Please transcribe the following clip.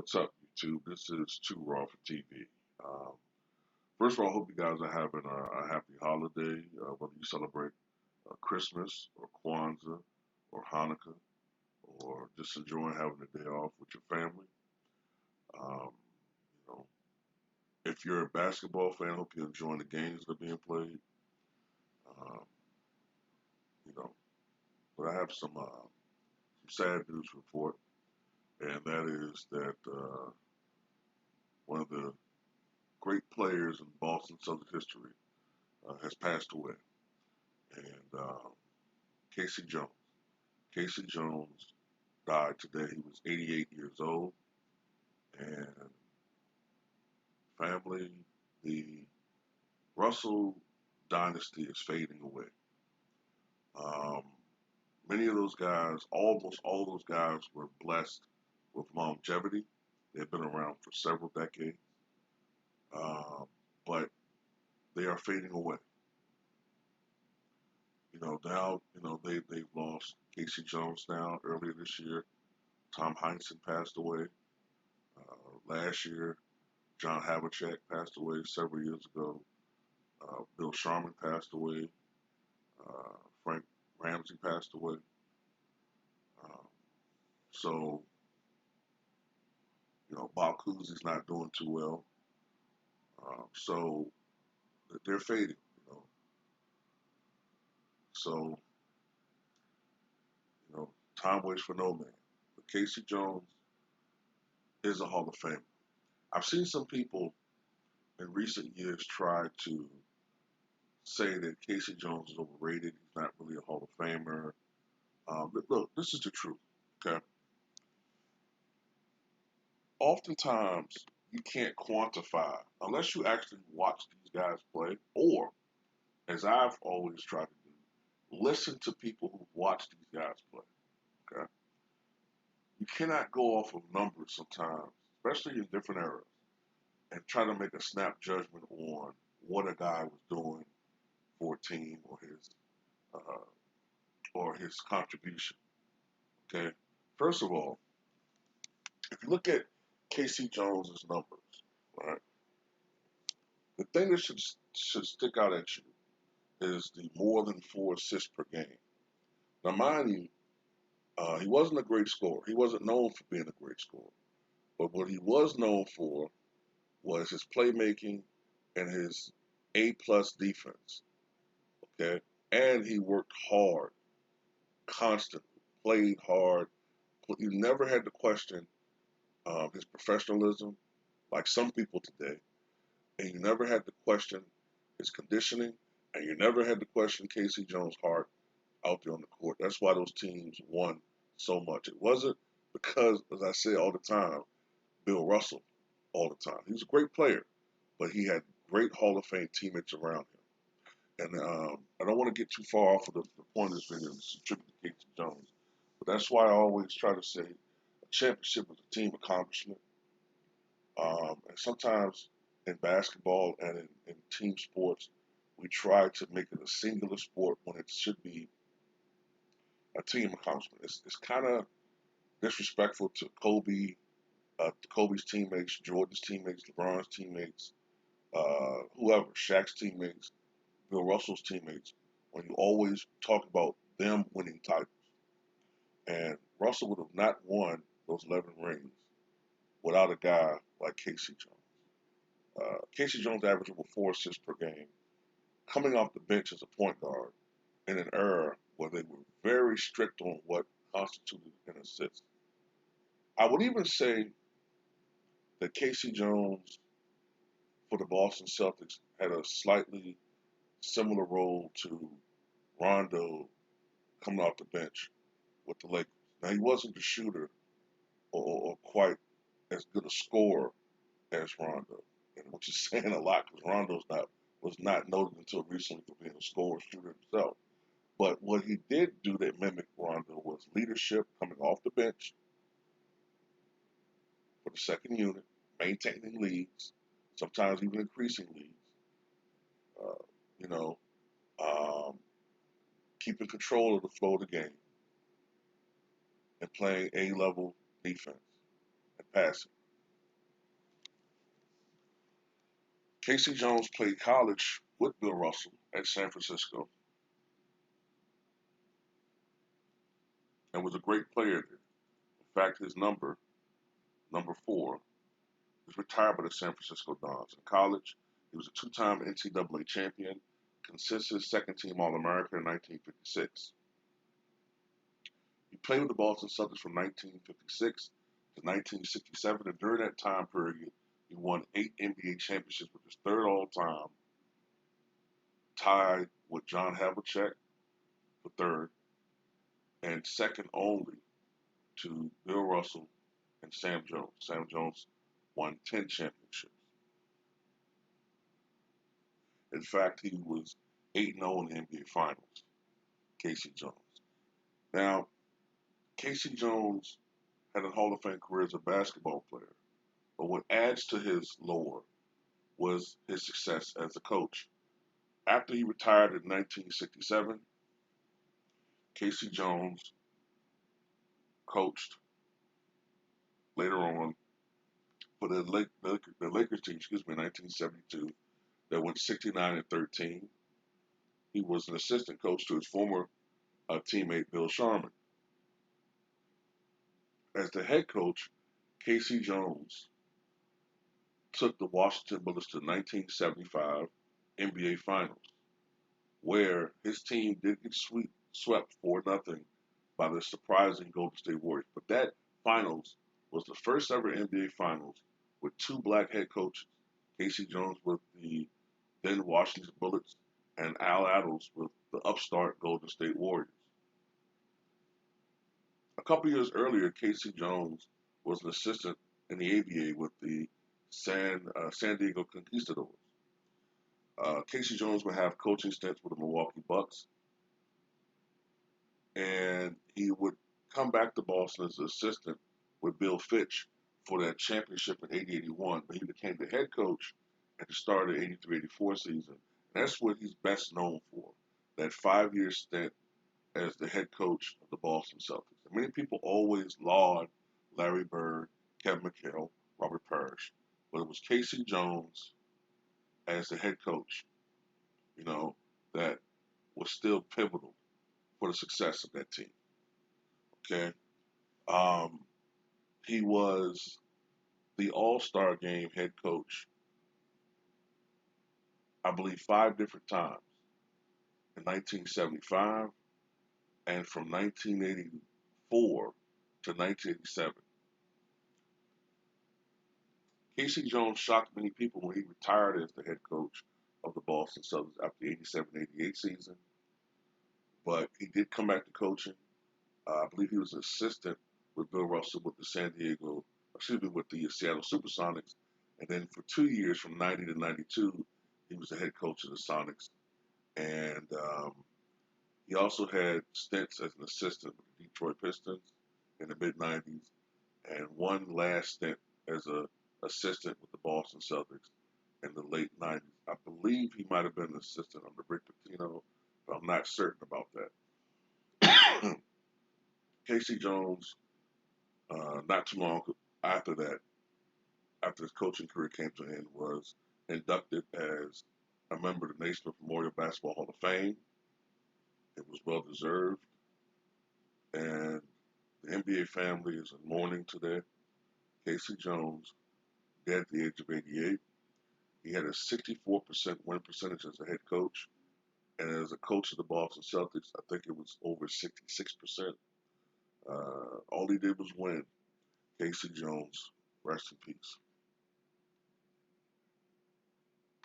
What's up, YouTube? This is Too Raw for TV. Um, First of all, I hope you guys are having a happy holiday, whether you celebrate Christmas or Kwanzaa or Hanukkah or just enjoying having a day off with your family. Um, you know, if you're a basketball fan, I hope you're enjoying the games that are being played. Um, you know, but I have some sad news to report, and that is that one of the great players in Boston Celtics history has passed away. And Casey Jones. Casey Jones died today. He was 88 years old. And family, the Russell dynasty is fading away. Um, Many of those guys, almost all those guys, were blessed with longevity. They've been around for several decades, uh, but they are fading away. Now they've lost Casey Jones now earlier this year. Tom Heinsohn passed away last year. John Havlicek passed away several years ago. Bill Sharman passed away. Frank Ramsey passed away. Um, so, Bob Cousy's not doing too well. So they're fading. You know. So, you know, time waits for no man. But Casey Jones is a Hall of Famer. I've seen some people in recent years try to say that Casey Jones is overrated. He's not really a Hall of Famer. But look, this is the truth. Okay. Oftentimes you can't quantify unless you actually watch these guys play, or as I've always tried to do, listen to people who watch these guys play. Okay, you cannot go off of numbers sometimes, especially in different eras, and try to make a snap judgment on what a guy was doing for a team uh, or his contribution. Okay, first of all, if you look at Casey Jones's numbers, right, the thing that should stick out at you is the more than 4 assists per game. Now, mind you, he wasn't a great scorer. He wasn't known for being a great scorer. But what he was known for was his playmaking and his A plus defense. Okay, and he worked hard, constantly, played hard. You never had to question his professionalism, like some people today, and you never had to question his conditioning, and you never had to question Casey Jones' heart out there on the court. That's why those teams won so much. It wasn't because, as I say all the time, Bill Russell all the time. He was a great player, but he had great Hall of Fame teammates around him. And I don't want to get too far off of the point of this video. This is a tribute to Casey Jones. But that's why I always try to say a championship is a team accomplishment. And sometimes in basketball and in team sports, we try to make it a singular sport when it should be a team accomplishment. It's kind of disrespectful to Kobe's teammates, Jordan's teammates, LeBron's teammates, whoever, Shaq's teammates, Bill Russell's teammates, when you always talk about them winning titles. And Russell would have not won those 11 rings without a guy like Casey Jones. Casey Jones averaged over 4 assists per game, coming off the bench as a point guard in an era where they were very strict on what constituted an assist. I would even say that Casey Jones for the Boston Celtics had a slightly similar role to Rondo coming off the bench with the Lakers. Now he wasn't the shooter or quite as good a scorer as Rondo, which is saying a lot because Rondo's not was not noted until recently for being a scorer shooter himself. But what he did do that mimicked Rondo was leadership coming off the bench for the second unit, maintaining leads, sometimes even increasing leads. Uh, you know, um, keeping control of the flow of the game and playing A level defense and passing. Casey Jones played college with Bill Russell at San Francisco and was a great player there. In fact, his number 4, was retired by the San Francisco Dons. In college, he was a two-time NCAA champion, consensus second-team All-American in 1956. He played with the Boston Celtics from 1956 to 1967, and during that time period, he won 8 NBA championships, with his third all-time, tied with John Havlicek for third, and second only to Bill Russell and Sam Jones. Sam Jones won 10 championships. In fact, he was 8-0 in the NBA Finals, Casey Jones. Now, Casey Jones had a Hall of Fame career as a basketball player, but what adds to his lore was his success as a coach. After he retired in 1967, Casey Jones coached later on for the Lakers team, in 1972, that went 69-13. He was an assistant coach to his former teammate Bill Sharman. As the head coach, Casey Jones took the Washington Bullets to the 1975 NBA Finals, where his team did get swept 4-0 by the surprising Golden State Warriors. But that finals was the first ever NBA Finals with two black head coaches, Casey Jones with the then Washington Bullets and Al Attles with the upstart Golden State Warriors. A couple years earlier, Casey Jones was an assistant in the ABA with the San Diego Conquistadors. Casey Jones would have coaching stints with the Milwaukee Bucks, and he would come back to Boston as an assistant with Bill Fitch for that championship in 80-81, but he became the head coach at the start of the 83-84 season. And that's what he's best known for, that 5-year stint as the head coach of the Boston Celtics. And many people always laud Larry Bird, Kevin McHale, Robert Parrish, but it was Casey Jones as the head coach, you know, that was still pivotal for the success of that team. Okay, um, he was the All-Star Game head coach, I believe, 5 different times in 1975 and from 1984 to 1987. Casey Jones shocked many people when he retired as the head coach of the Boston Celtics after the 87-88 season, but he did come back to coaching. I believe he was an assistant with Bill Russell with the Seattle Supersonics, and then for 2 years, from '90 to '92, he was the head coach of the Sonics, and he also had stints as an assistant with the Detroit Pistons in the mid '90s, and one last stint as a assistant with the Boston Celtics in the late '90s. I believe he might have been an assistant under Rick Pitino, but I'm not certain about that. Casey Jones, not too long after that, after his coaching career came to an end, was inducted as a member of the Naismith Memorial Basketball Hall of Fame. It was well deserved, and the NBA family is in mourning today. Casey Jones, dead at the age of 88. He had a 64% win percentage as a head coach, and as a coach of the Boston Celtics, I think it was over 66%. All he did was win. Casey Jones, rest in peace.